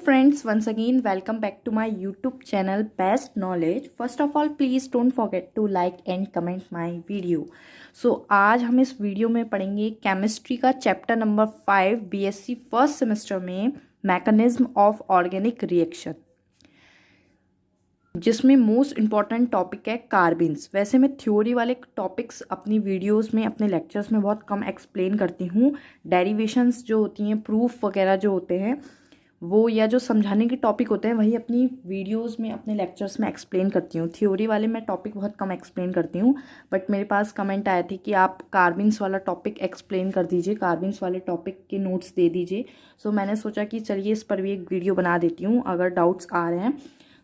friends, once again welcome back to my YouTube channel Best Knowledge. First of all, please don't forget to like and comment my video. आज हम इस video में पढ़ेंगे chemistry का chapter number 5 BSc first semester में mechanism of organic reaction, जिसमें most important topic है कार्बिन्स। वैसे मैं थ्योरी वाले टॉपिक्स अपनी वीडियोस में, अपने लेक्चर्स में बहुत कम एक्सप्लेन करती हूँ। डेरिवेशंस जो होती हैं, प्रूफ वगैरह जो होते हैं वो, या जो समझाने के टॉपिक होते हैं, वही अपनी वीडियोस में, अपने लेक्चर्स में एक्सप्लेन करती हूँ। थ्योरी वाले मैं टॉपिक बहुत कम एक्सप्लेन करती हूँ, बट मेरे पास कमेंट आए थे कि आप कार्बिन्स वाला टॉपिक एक्सप्लेन कर दीजिए, कार्बिन्स वाले टॉपिक के नोट्स दे दीजिए। सो मैंने सोचा कि चलिए इस पर भी एक वीडियो बना देती हूँ अगर डाउट्स आ रहे हैं।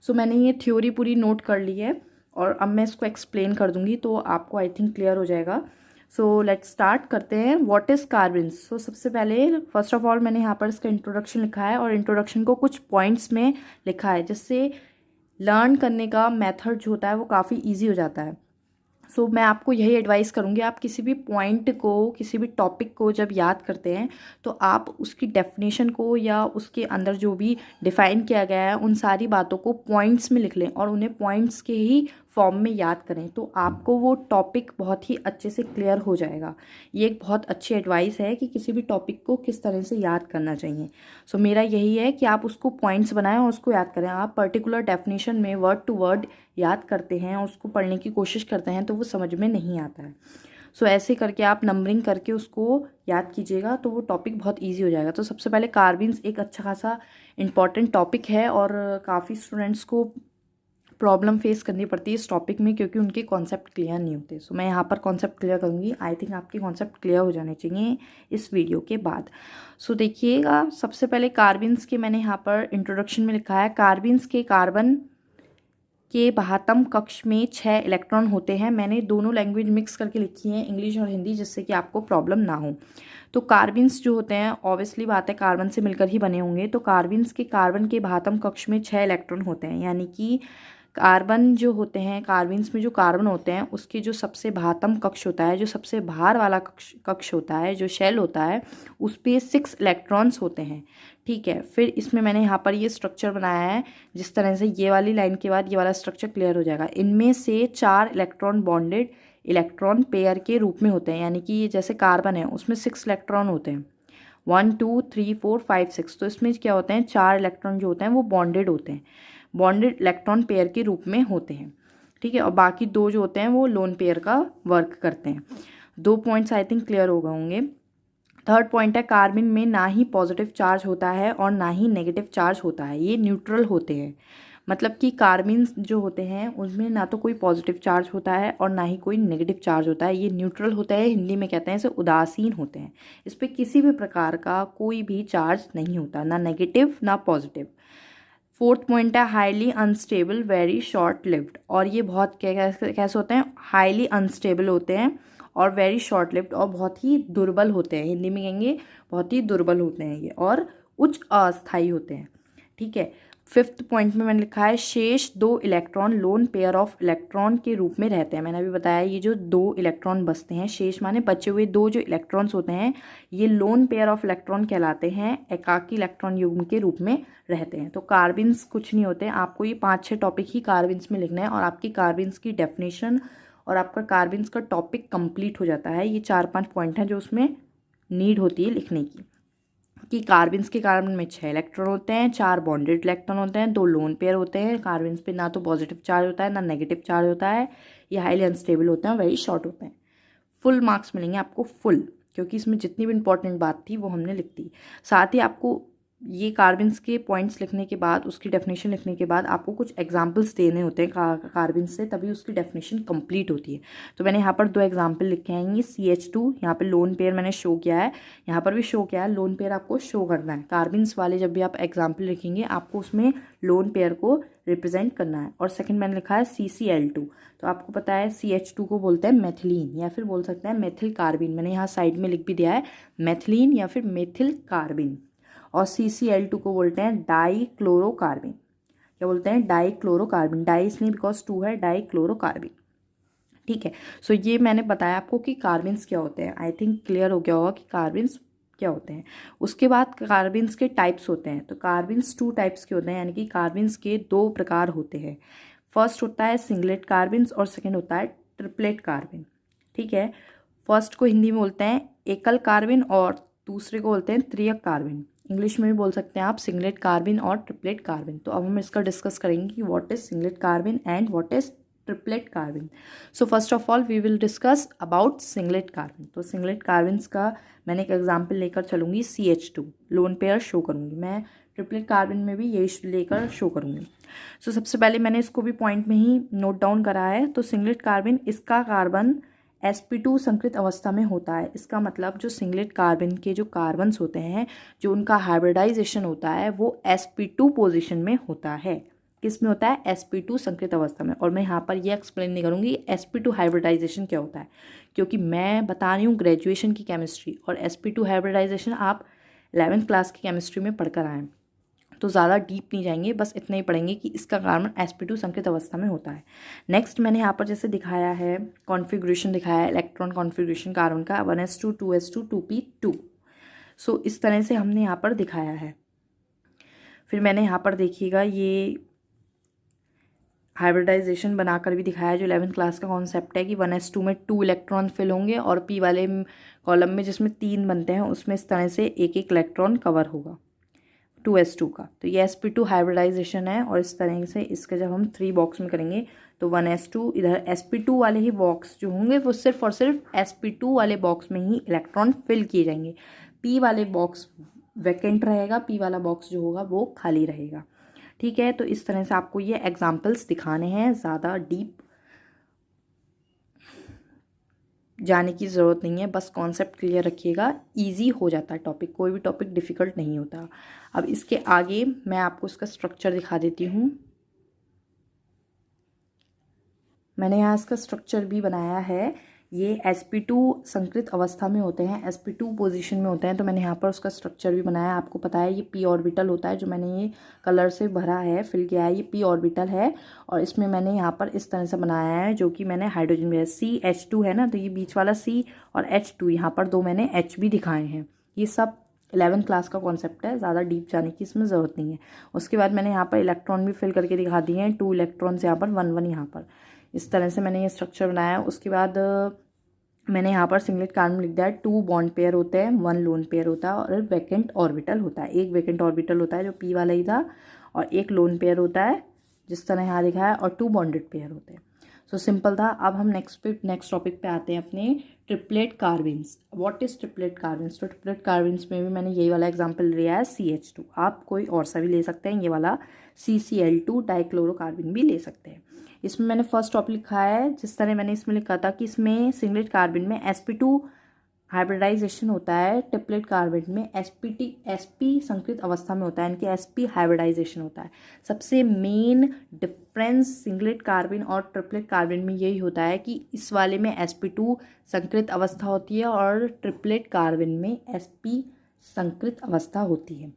सो मैंने ये थ्योरी पूरी नोट कर ली है और अब मैं इसको एक्सप्लेन कर दूँगी तो आपको आई थिंक क्लियर हो जाएगा। सो लेट्स स्टार्ट करते हैं। What is कार्बिन्स। सो सबसे पहले फर्स्ट ऑफ ऑल मैंने यहाँ पर इसका इंट्रोडक्शन लिखा है और इंट्रोडक्शन को कुछ पॉइंट्स में लिखा है, जिससे लर्न करने का मेथड जो होता है वो काफ़ी ईजी हो जाता है। सो मैं आपको यही एडवाइस करूँगी, आप किसी भी पॉइंट को, किसी भी टॉपिक को जब याद करते हैं तो आप उसकी डेफिनेशन को या उसके अंदर जो भी डिफ़ाइन किया गया है उन सारी बातों को पॉइंट्स में लिख लें और उन्हें पॉइंट्स के ही फॉर्म में याद करें, तो आपको वो टॉपिक बहुत ही अच्छे से क्लियर हो जाएगा। ये एक बहुत अच्छी एडवाइस है कि किसी भी टॉपिक को किस तरह से याद करना चाहिए। सो मेरा यही है कि आप उसको पॉइंट्स बनाएं और उसको याद करें। आप पर्टिकुलर डेफिनेशन में वर्ड टू वर्ड याद करते हैं और उसको पढ़ने की कोशिश करते हैं तो वो समझ में नहीं आता है। सो ऐसे करके आप नंबरिंग करके उसको याद कीजिएगा तो वो टॉपिक बहुत ईजी हो जाएगा। तो सबसे पहले कार्बिन्स एक अच्छा खासा इंपॉर्टेंट टॉपिक है और काफ़ी स्टूडेंट्स को प्रॉब्लम फेस करनी पड़ती है इस टॉपिक में, क्योंकि उनके कॉन्सेप्ट क्लियर नहीं होते। सो मैं यहाँ पर कॉन्सेप्ट क्लियर करूँगी। आई थिंक आपके कॉन्सेप्ट क्लियर हो जाने चाहिए इस वीडियो के बाद। सो देखिएगा, सबसे पहले कार्बिन्स के मैंने यहाँ पर इंट्रोडक्शन में लिखा है, कार्बिन्स के कार्बन के बाह्यतम कक्ष में 6 इलेक्ट्रॉन होते हैं। मैंने दोनों लैंग्वेज मिक्स करके लिखी है, इंग्लिश और हिंदी, जिससे कि आपको प्रॉब्लम ना हो। तो कार्बिन्स जो होते हैं, ऑब्वियसली बात है, कार्बन से मिलकर ही बने होंगे। तो कार्बिन्स के कार्बन के बाह्यतम कक्ष में 6 इलेक्ट्रॉन होते हैं, यानी कि कार्बन जो होते हैं, कार्बिन्स में जो कार्बन होते हैं उसके जो सबसे बाह्यतम कक्ष होता है, जो सबसे बाहर वाला कक्ष होता है, जो शेल होता है, उस पर 6 इलेक्ट्रॉन्स होते हैं। ठीक है, फिर इसमें मैंने यहाँ पर ये स्ट्रक्चर बनाया है, जिस तरह से ये वाली लाइन के बाद ये वाला स्ट्रक्चर क्लियर हो जाएगा। इनमें से 4 इलेक्ट्रॉन बॉन्डेड इलेक्ट्रॉन पेयर के रूप में होते हैं, यानी कि ये जैसे कार्बन है उसमें 6 इलेक्ट्रॉन होते हैं, 1 2 3 4 5 6। तो इसमें क्या होते हैं, 4 इलेक्ट्रॉन जो होते हैं वो बॉन्डेड होते हैं, बॉन्डेड इलेक्ट्रॉन पेयर के रूप में होते हैं। ठीक है, और बाकी 2 जो होते हैं वो लोन पेयर का वर्क करते हैं। 2 पॉइंट्स आई थिंक क्लियर हो गए होंगे। थर्ड पॉइंट है, कार्बन में ना ही पॉजिटिव चार्ज होता है और ना ही नेगेटिव चार्ज होता है, ये न्यूट्रल होते हैं। मतलब कि कार्बिन जो होते हैं उसमें ना तो कोई पॉजिटिव चार्ज होता है और ना ही कोई नेगेटिव चार्ज होता है, ये न्यूट्रल होता है। हिंदी में कहते हैं इसे उदासीन होते हैं। इस पर किसी भी प्रकार का कोई भी चार्ज नहीं होता, ना नेगेटिव ना पॉजिटिव। फोर्थ पॉइंट है, highly unstable very short lived, और ये बहुत कैसे होते हैं, हाईली अनस्टेबल होते हैं और वेरी शॉर्ट लिव्ड, और बहुत ही दुर्बल होते हैं। हिंदी में कहेंगे बहुत ही दुर्बल होते हैं ये, और उच्च अस्थायी होते हैं। ठीक है, फिफ्थ पॉइंट में मैंने लिखा है, शेष 2 electron lone pair of electron के रूप में रहते हैं। मैंने अभी बताया ये जो 2 इलेक्ट्रॉन बचते हैं, शेष माने बचे हुए 2 जो इलेक्ट्रॉन्स होते हैं, ये लोन पेयर ऑफ इलेक्ट्रॉन कहलाते हैं, एकाकी इलेक्ट्रॉन युग्म के रूप में रहते हैं। तो कार्बिन्स कुछ नहीं होते, आपको ये 5-6 टॉपिक ही कार्बिन्स में लिखना है और आपकी कार्बिन्स की डेफिनेशन और आपका कार्बिन्स का टॉपिक कंप्लीट हो जाता है। ये 4-5 पॉइंट हैं जो उसमें नीड होती है लिखने की, कि कार्बिन्स के कार्बन में 6 इलेक्ट्रॉन होते हैं, 4 बॉन्डेड इलेक्ट्रॉन होते हैं, 2 लोन पेयर होते हैं। कार्बिन्स पे ना तो पॉजिटिव चार्ज होता है ना नेगेटिव चार्ज होता है, ये हाईली अनस्टेबल होते हैं, वेरी शॉर्ट होते हैं। फुल मार्क्स मिलेंगे आपको, फुल, क्योंकि इसमें जितनी भी इंपॉर्टेंट बात थी वो हमने लिख दी। साथ ही आपको ये कार्बिन्स के पॉइंट्स लिखने के बाद, उसकी डेफिनेशन लिखने के बाद आपको कुछ एग्जाम्पल्स देने होते हैं कार्बिन्स से, तभी उसकी डेफिनेशन कंप्लीट होती है। तो मैंने यहाँ पर 2 एग्जाम्पल लिखे हैं, CH2, यहाँ पे लोन पेयर मैंने शो किया है, यहाँ पर भी शो किया है। लोन पेयर आपको शो करना है, कार्बिन्स वाले जब भी आप एग्जाम्पल लिखेंगे आपको उसमें लोन पेयर को रिप्रेजेंट करना है। और सेकंड मैंने लिखा है CCl2, तो आपको पता है CH2 को बोलते हैं मेथिलीन, या फिर बोल सकते हैं मेथिल कार्बिन। मैंने यहाँ साइड में लिख भी दिया है, मेथिलीन या फिर मेथिल कार्बिन। और CCl2 को बोलते हैं डाईक्लोरोकार्बिन। क्या बोलते हैं, डाईक्लोरोकार्बिन। डाई इसलिए बिकॉज 2 है, डाईक्लोरोकार्बिन। ठीक है, सो ये मैंने बताया आपको कि कार्बिन्स क्या होते हैं। आई थिंक क्लियर हो गया होगा कि कार्बिन्स क्या होते हैं। उसके बाद कार्बिन्स के टाइप्स होते हैं। तो कार्बिन्स 2 टाइप्स के होते हैं, यानी कि कार्बिन्स के 2 प्रकार होते हैं। फर्स्ट होता है सिंगलेट कार्बिन्स और सेकेंड होता है ट्रिपलेट कार्बिन। ठीक है, फर्स्ट को हिंदी में बोलते हैं एकल कार्बिन और दूसरे को बोलते हैं त्रियक कार्बिन। इंग्लिश में भी बोल सकते हैं आप सिंगलेट कार्बिन और ट्रिपलेट कार्बिन। तो अब हम इसका डिस्कस करेंगे कि what is singlet carbene and what is triplet carbene. So first of all we will discuss about singlet carbene. तो सिंगलेट कार्बिन्स का मैंने एक एग्जांपल लेकर चलूँगी CH2 लोन पेयर शो करूँगी। मैं ट्रिपलेट कार्बिन में भी यही लेकर शो करूँगी। सो सबसे पहले मैंने इसको भी पॉइंट में ही नोट डाउन करा है। तो सिंगलेट कार्बिन, इसका कार्बन sp2 संकृत अवस्था में होता है। इसका मतलब जो सिंगलेट कार्बिन के जो कार्बन्स होते हैं, जो उनका हाइब्रिडाइजेशन होता है वो sp2 पोजीशन में होता है। किस में होता है? sp2 संकृत अवस्था में। और मैं यहाँ पर ये एक्सप्लेन नहीं करूँगी sp2 हाइब्रिडाइजेशन क्या होता है, क्योंकि मैं बता रही हूँ ग्रेजुएशन की केमिस्ट्री, और sp2 हाइब्रिडाइजेशन आप 11th क्लास की केमिस्ट्री में पढ़कर आए हैं। तो ज़्यादा डीप नहीं जाएंगे, बस इतना ही पढ़ेंगे कि इसका कार्बन sp2 संकृत अवस्था में होता है। नेक्स्ट मैंने यहाँ पर जैसे दिखाया है, कॉन्फ़िगरेशन दिखाया है, इलेक्ट्रॉन कॉन्फ़िगरेशन कार्बन का 1s2 2s2 2p2। सो इस तरह से हमने यहाँ पर दिखाया है। फिर मैंने यहाँ पर देखिएगा ये हाइब्रिडाइजेशन बनाकर भी दिखाया है, जो 11th क्लास का कॉन्सेप्ट है कि 1s2 में 2 इलेक्ट्रॉन फिल होंगे और p वाले कॉलम में जिसमें 3 बनते हैं उसमें इस तरह से एक एक इलेक्ट्रॉन कवर होगा 2s2 का। तो ये sp2 हाइब्रिडाइजेशन है। और इस तरह से इसके जब हम 3 बॉक्स में करेंगे तो 1s2, इधर sp2 वाले ही बॉक्स जो होंगे वो सिर्फ और सिर्फ sp2 वाले बॉक्स में ही इलेक्ट्रॉन फिल किए जाएंगे। p वाले बॉक्स वैकेंट रहेगा, p वाला बॉक्स जो होगा वो खाली रहेगा। ठीक है, तो इस तरह से आपको ये एग्जाम्पल्स दिखाने हैं, ज़्यादा डीप जाने की ज़रूरत नहीं है, बस कॉन्सेप्ट क्लियर रखिएगा, इजी हो जाता है टॉपिक, कोई भी टॉपिक डिफ़िकल्ट नहीं होता। अब इसके आगे मैं आपको इसका स्ट्रक्चर दिखा देती हूँ। मैंने यहाँ इसका स्ट्रक्चर भी बनाया है। ये sp2 संकृत अवस्था में होते हैं, sp2 पोजीशन में होते हैं। तो मैंने यहाँ पर उसका स्ट्रक्चर भी बनाया है। आपको पता है ये p ऑर्बिटल होता है, जो मैंने ये कलर से भरा है, फिल किया है, ये p ऑर्बिटल है। और इसमें मैंने यहाँ पर इस तरह से बनाया है, जो कि मैंने हाइड्रोजन में CH2 है ना, तो ये बीच वाला C और H2, यहाँ पर 2 मैंने H भी दिखाए हैं। ये सब 11th क्लास का कॉन्सेप्ट है, ज़्यादा डीप जाने की इसमें ज़रूरत नहीं है। उसके बाद मैंने यहाँ पर इलेक्ट्रॉन भी फिल करके दिखा दिए हैं, 2 इलेक्ट्रॉन्स यहाँ पर, 1 1 यहाँ पर। इस तरह से मैंने ये स्ट्रक्चर बनाया है। उसके बाद मैंने यहाँ पर सिंगलेट कार्बन लिख दिया है। 2 बॉन्ड पेयर होते हैं, 1 लोन पेयर होता है और वैकेंट ऑर्बिटल होता है। एक वैकेंट ऑर्बिटल होता है जो p वाला ही था, और एक लोन पेयर होता है जिस तरह यहाँ लिखा है, और 2 बॉन्डेड पेयर होते हैं। सो सिंपल था। अब हम नेक्स्ट टॉपिक पे आते हैं अपने triplet carbenes. What is triplet carbenes? तो ट्रिपलेट कार्बिन्स में भी मैंने यही वाला एग्जांपल लिया है CH2। आप कोई और सा भी ले सकते हैं, ये वाला CCl2 डाइक्लोरोकार्बिन भी ले सकते हैं। इसमें मैंने फर्स्ट टॉपिक लिखा है, जिस तरह मैंने इसमें लिखा था कि इसमें सिंगलेट कार्बिन में sp2 हाइब्रिडाइजेशन होता है, ट्रिपलेट कार्बिन में sp संकृत अवस्था में होता है, यानी कि sp हाइब्रिडाइजेशन होता है। सबसे मेन डिफरेंस सिंगलेट कार्बिन और ट्रिपलेट कार्बिन में यही होता है कि इस वाले में sp2 संकृत अवस्था होती है और ट्रिपलेट कार्बिन में sp संकृत अवस्था होती है।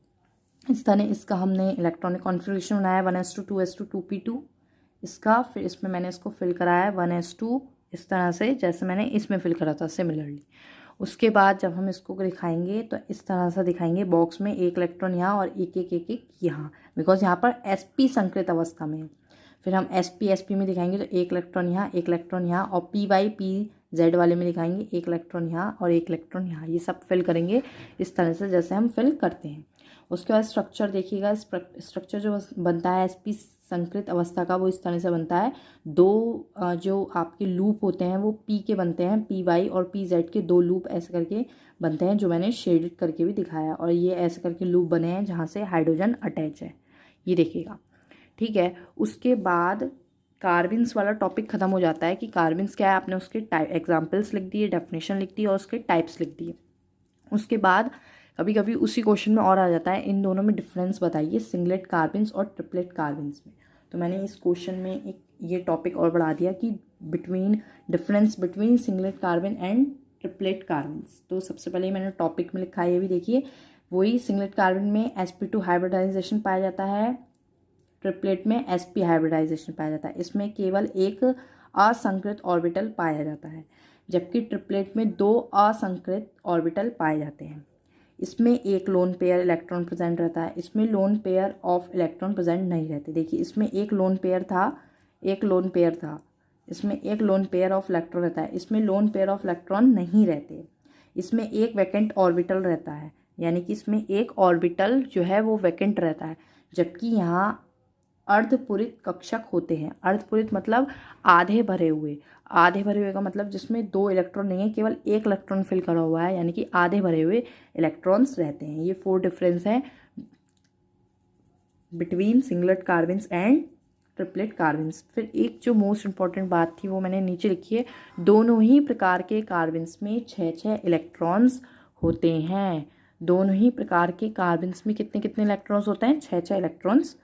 इस तरह इसका हमने इलेक्ट्रॉनिक कॉन्फ़िगरेशन बनाया 1s2 2s2 2p2 इसका। फिर इसमें मैंने इसको फिल कराया 1s2 इस तरह से, जैसे मैंने इसमें फिल करा था सिमिलरली। उसके बाद जब हम इसको दिखाएंगे तो इस तरह से दिखाएंगे, बॉक्स में एक इलेक्ट्रॉन यहाँ और एक एक एक एक यहाँ, बिकॉज यहाँ पर sp संकृत अवस्था में है। फिर हम sp में दिखाएंगे तो एक इलेक्ट्रॉन यहाँ, एक इलेक्ट्रॉन यहाँ, और pz वाले में दिखाएंगे एक इलेक्ट्रॉन यहाँ और एक इलेक्ट्रॉन यहाँ। ये सब फिल करेंगे इस तरह से जैसे हम फिल करते हैं। उसके बाद स्ट्रक्चर देखिएगा, स्ट्रक्चर जो बनता है sp संकृत अवस्था का वो इस तरह से बनता है। 2 जो आपके लूप होते हैं वो p के बनते हैं, py और pz के 2 लूप ऐसे करके बनते हैं, जो मैंने शेडेड करके भी दिखाया। और ये ऐसे करके लूप बने हैं जहाँ से हाइड्रोजन अटैच है, ये देखिएगा। ठीक है, उसके बाद कार्बिन्स वाला टॉपिक ख़त्म हो जाता है कि कार्बिन्स क्या है। आपने उसके एग्जाम्पल्स लिख दिए, डेफिनेशन लिख दी और उसके टाइप्स लिख दिए। उसके बाद कभी कभी उसी क्वेश्चन में और आ जाता है, इन दोनों में डिफरेंस बताइए सिंगलेट कार्बिन्स और ट्रिपलेट कार्बिन्स में। तो मैंने इस क्वेश्चन में एक ये टॉपिक और बढ़ा दिया कि difference between singlet carbene and triplet carbenes. तो सबसे पहले मैंने टॉपिक में लिखा है, ये भी देखिए, वही सिंगलेट कार्बिन में sp2 हाइब्रिडाइजेशन पाया जाता है, ट्रिपलेट में sp हाइब्रिडाइजेशन पाया जाता है। इसमें केवल एक असंकृत ऑर्बिटल पाया जाता है, जबकि ट्रिपलेट में 2 असंकृत ऑर्बिटल पाए जाते हैं। इसमें एक लोन पेयर इलेक्ट्रॉन प्रेजेंट रहता है, इसमें lone pair of electron present नहीं रहते। देखिए इसमें एक लोन पेयर था, एक लोन पेयर था, इसमें एक लोन पेयर ऑफ इलेक्ट्रॉन रहता है, इसमें लोन पेयर ऑफ इलेक्ट्रॉन नहीं रहते। इसमें एक वैकेंट ऑर्बिटल रहता है, यानी कि इसमें एक ऑर्बिटल जो है वो वैकेंट रहता है, जबकि यहाँ अर्धपूरित कक्षक होते हैं। अर्धपूरित मतलब आधे भरे हुए, आधे भरे हुए का मतलब जिसमें 2 इलेक्ट्रॉन नहीं है, केवल एक इलेक्ट्रॉन फिल करा हुआ है, यानी कि आधे भरे हुए इलेक्ट्रॉन्स रहते हैं। ये 4 डिफरेंस है between singlet carbons and triplet carbons. फिर एक जो मोस्ट इंपॉर्टेंट बात थी वो मैंने नीचे लिखी है, दोनों ही प्रकार के कार्बन्स में 6 इलेक्ट्रॉन्स होते हैं। दोनों ही प्रकार के कार्बन्स में कितने कितने इलेक्ट्रॉन्स होते हैं? 6 इलेक्ट्रॉन्स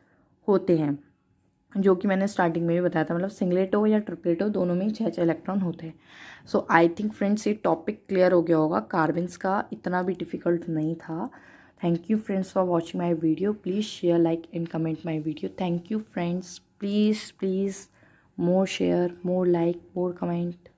होते हैं, जो कि मैंने स्टार्टिंग में भी बताया था। मतलब सिंगलेट हो या ट्रिपलेट हो, दोनों में ही 6 इलेक्ट्रॉन होते हैं। सो आई थिंक फ्रेंड्स ये टॉपिक क्लियर हो गया होगा। कार्बन्स का इतना भी डिफ़िकल्ट नहीं था। Thank you friends for watching my video. Please share, like and comment my video. Thank you friends. Please more share, more like, more comment.